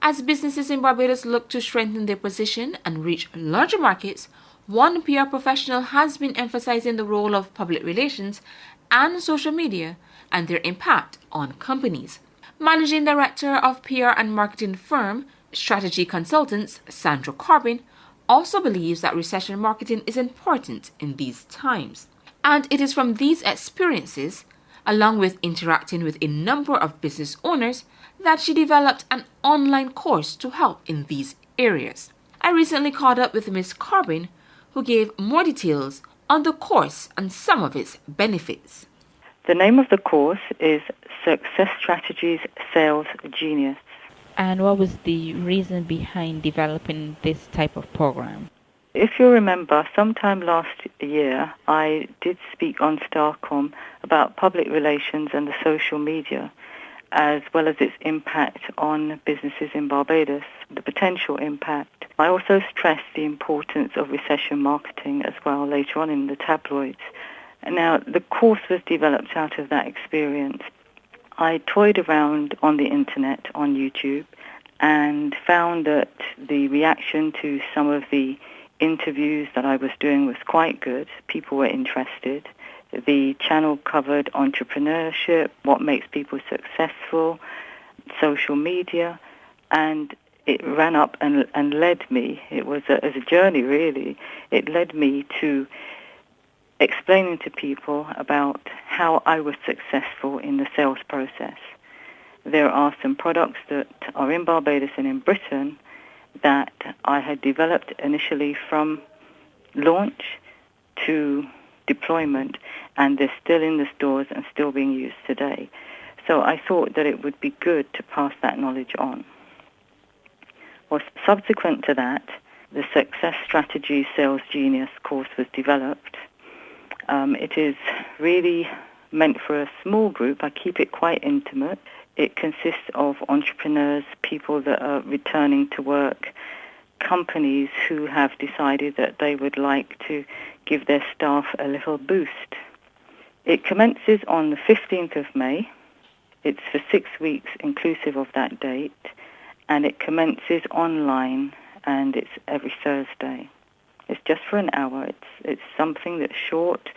As businesses in Barbados look to strengthen their position and reach larger markets, one PR professional has been emphasizing the role of public relations and social media and their impact on companies. Managing Director of PR and Marketing firm Strategy Consultants, Sandra Corbin, also believes that recession marketing is important in these times. And it is from these experiences, along with interacting with a number of business owners, that she developed an online course to help in these areas. I recently caught up with Ms. Corbin, who gave more details on the course and some of its benefits. The name of the course is Success Strategies Sales Genius. And what was the reason behind developing this type of program? If you remember, sometime last year, I did speak on Starcom about public relations and the social media, as well as its impact on businesses in Barbados, the potential impact. I also stressed the importance of recession marketing as well later on in the tabloids. Now, the course was developed out of that experience. I toyed around on the internet, on YouTube, and found that the reaction to some of the interviews that I was doing was quite good. People were interested. The channel covered entrepreneurship, what makes people successful, social media, and it ran up and led me. It was as a journey, really. It led me to explaining to people about how I was successful in the sales process. There are some products that are in Barbados and in Britain that I had developed initially from launch to deployment, and they're still in the stores and still being used today. So I thought that it would be good to pass that knowledge on. Well, subsequent to that, the Success Strategy Sales Genius course was developed. It is really meant for a small group. I keep it quite intimate. It consists of entrepreneurs, people that are returning to work, companies who have decided that they would like to give their staff a little boost. It commences on the 15th of May. It's for 6 weeks inclusive of that date, and it commences online, and it's every Thursday. It's just for an hour. It's something that's short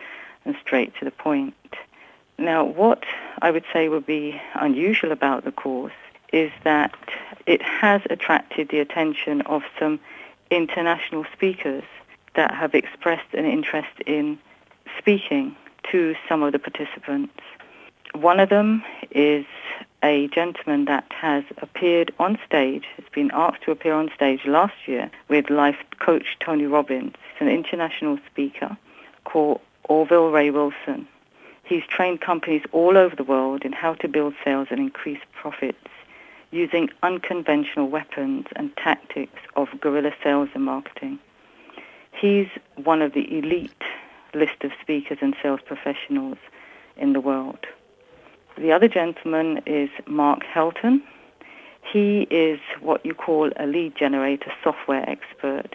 and straight to the point. Now, what I would say would be unusual about the course is that it has attracted the attention of some international speakers that have expressed an interest in speaking to some of the participants. One of them is a gentleman that has appeared on stage, has been asked to appear on stage last year with life coach Tony Robbins, an international speaker called Orville Ray Wilson. He's trained companies all over the world in how to build sales and increase profits using unconventional weapons and tactics of guerrilla sales and marketing. He's one of the elite list of speakers and sales professionals in the world. The other gentleman is Mark Helton. He is what you call a lead generator software expert,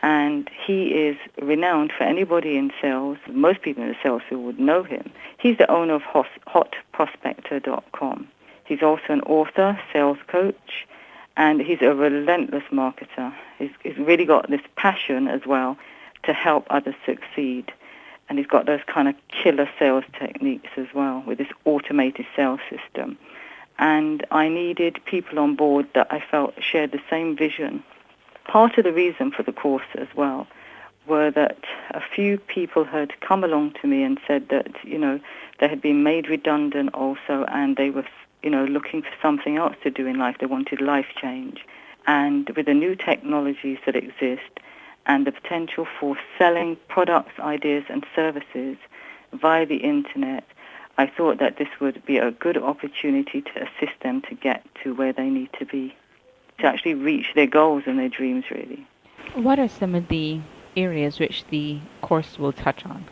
and he is renowned for anybody in sales. Most people in the sales field would know him. He's the owner of hotprospector.com. He's also an author, sales coach, and he's a relentless marketer. He's really got this passion as well to help others succeed. And he's got those kind of killer sales techniques as well with this automated sales system. And I needed people on board that I felt shared the same vision. Part of the reason for the course as well were that a few people had come along to me and said that, they had been made redundant also, and they were, looking for something else to do in life. They wanted life change. And with the new technologies that exist, and the potential for selling products, ideas, and services via the internet, I thought that this would be a good opportunity to assist them to get to where they need to be, to actually reach their goals and their dreams, really. What are some of the areas which the course will touch on?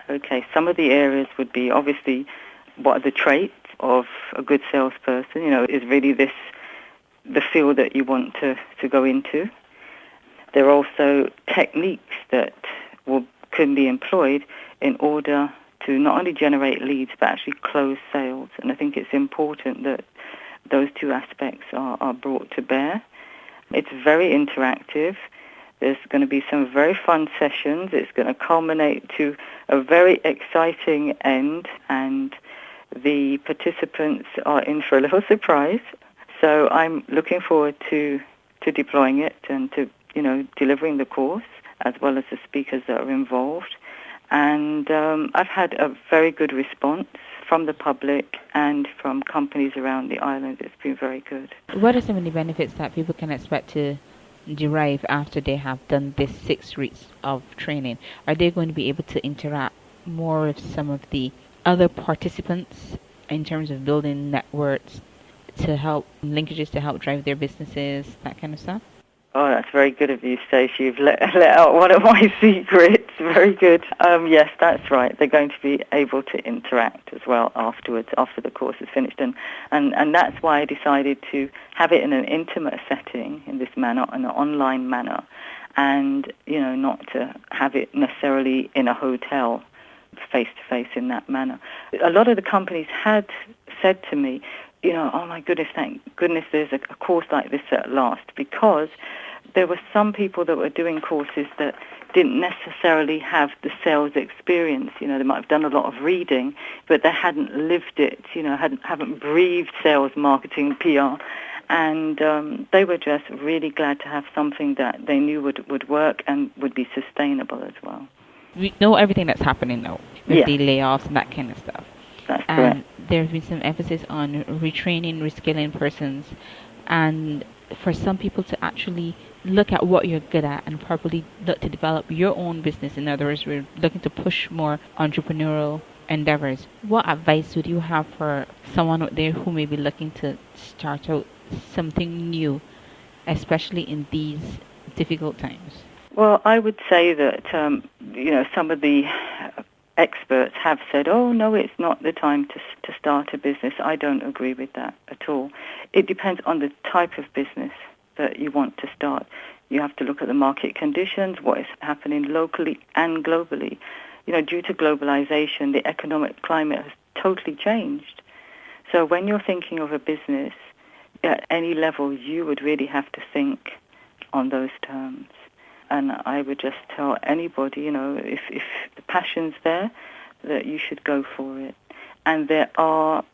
Okay, some of the areas would be obviously what are the traits of a good salesperson, is really the field that you want to go into. There are also techniques that can be employed in order to not only generate leads but actually close sales. And I think it's important that those two aspects are brought to bear. It's very interactive. There's going to be some very fun sessions. It's going to culminate to a very exciting end, and the participants are in for a little surprise. So I'm looking forward to deploying it and to, delivering the course, as well as the speakers that are involved. And I've had a very good response from the public and from companies around the island. It's been very good. What are some of the benefits that people can expect to derive after they have done this 6 weeks of training? Are they going to be able to interact more with some of the other participants in terms of building networks to help, linkages to help drive their businesses, that kind of stuff? Oh, that's very good of you, Stacia. You've let out one of my secrets. Very good. Yes, that's right. They're going to be able to interact as well afterwards, after the course is finished. And that's why I decided to have it in an intimate setting, in this manner, in an online manner, and, not to have it necessarily in a hotel, face-to-face in that manner. A lot of the companies had said to me, oh my goodness, thank goodness there's a course like this at last, because there were some people that were doing courses that didn't necessarily have the sales experience. They might have done a lot of reading, but they hadn't lived it, haven't breathed sales, marketing, PR. And they were just really glad to have something that they knew would work and would be sustainable as well. We know everything that's happening now, with the layoffs and that kind of stuff. That's and correct. There's been some emphasis on retraining, reskilling persons, and for some people to actually look at what you're good at and probably look to develop your own business. In other words, we're looking to push more entrepreneurial endeavors. What advice would you have for someone out there who may be looking to start out something new, especially in these difficult times? Well, I would say that, some of the experts have said, oh, no, it's not the time to start a business. I don't agree with that at all. It depends on the type of business that you want to start. You have to look at the market conditions, what is happening locally and globally. Due to globalization, the economic climate has totally changed. So when you're thinking of a business at any level, you would really have to think on those terms. And I would just tell anybody, if the passion's there, that you should go for it. And there are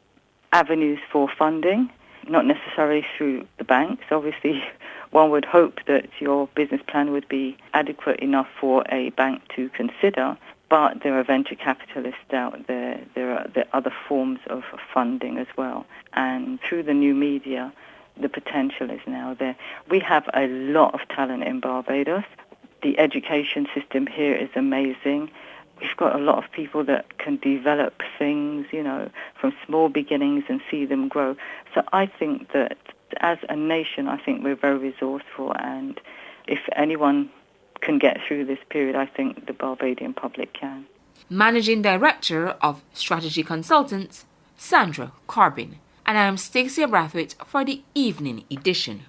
avenues for funding, not necessarily through the banks. Obviously, one would hope that your business plan would be adequate enough for a bank to consider, but there are venture capitalists out there. There are other forms of funding as well. And through the new media, the potential is now there. We have a lot of talent in Barbados. The education system here is amazing. We've got a lot of people that can develop things, from small beginnings and see them grow. So I think that as a nation, I think we're very resourceful, and if anyone can get through this period, I think the Barbadian public can. Managing Director of Strategy Consultants, Sandra Corbin. And I am Statia Brathwaite for the evening edition.